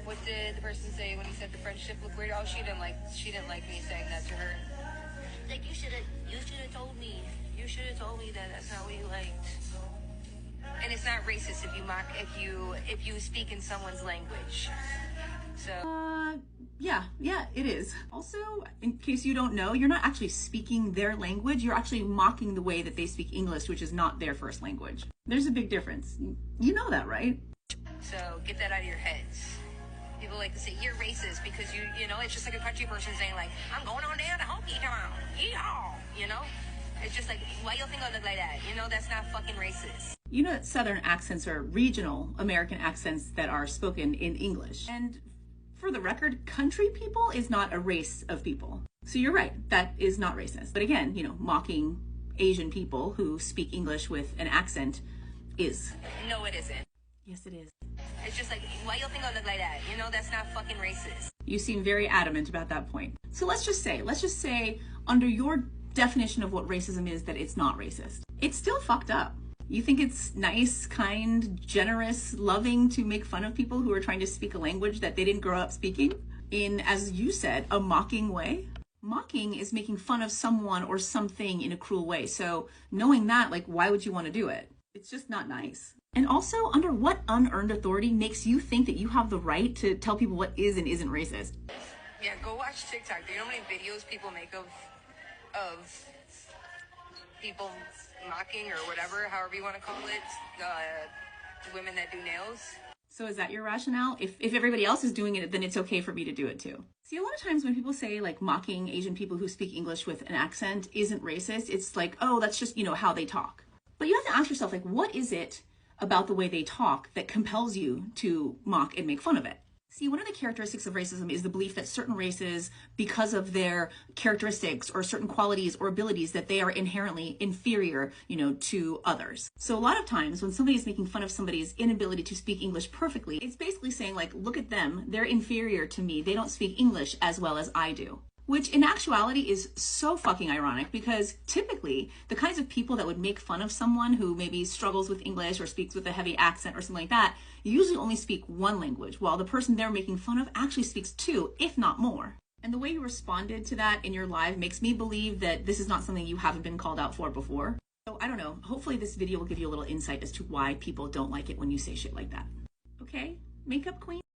What did the person say when he said the friendship looked weird? Oh, she didn't like me saying that to her. Like, you should have told me. You should have told me that that's not what you liked. And it's not racist if you speak in someone's language. So yeah, it is. Also, in case you don't know, you're not actually speaking their language. You're actually mocking the way that they speak English, which is not their first language. There's a big difference. You know that, right? So get that out of your heads. People like to say you're racist because you know, it's just like a country person saying like, I'm going on down to Honky Town. Yeehaw! You know? It's just like, why you think I look like that? You know, that's not fucking racist. You know that Southern accents are regional American accents that are spoken in English. And for the record, country people is not a race of people. So you're right, that is not racist. But again, you know, mocking Asian people who speak English with an accent is. No, it isn't. Yes, it is. It's just like, why you think I look like that? You know, that's not fucking racist. You seem very adamant about that point. So let's just say, under your definition of what racism is, that it's not racist. It's still fucked up. You think it's nice, kind, generous, loving to make fun of people who are trying to speak a language that they didn't grow up speaking in, as you said, a mocking way? Mocking is making fun of someone or something in a cruel way. So knowing that, like, why would you want to do it? It's just not nice. And also, under what unearned authority makes you think that you have the right to tell people what is and isn't racist? Yeah, go watch TikTok. Do you know how many videos people make of people mocking or whatever, however you want to call it, women that do nails? So is that your rationale? If everybody else is doing it, then it's okay for me to do it too. See, a lot of times when people say like mocking Asian people who speak English with an accent isn't racist, it's like, oh, that's just, you know, how they talk. But you have to ask yourself, like, what is it about the way they talk that compels you to mock and make fun of it? See, one of the characteristics of racism is the belief that certain races, because of their characteristics or certain qualities or abilities, that they are inherently inferior, you know, to others. So a lot of times when somebody is making fun of somebody's inability to speak English perfectly, it's basically saying like, look at them, they're inferior to me. They don't speak English as well as I do. Which in actuality is so fucking ironic, because typically the kinds of people that would make fun of someone who maybe struggles with English or speaks with a heavy accent or something like that usually only speak one language, while the person they're making fun of actually speaks two, if not more. And the way you responded to that in your live makes me believe that this is not something you haven't been called out for before. So I don't know, hopefully this video will give you a little insight as to why people don't like it when you say shit like that. Okay, makeup queen?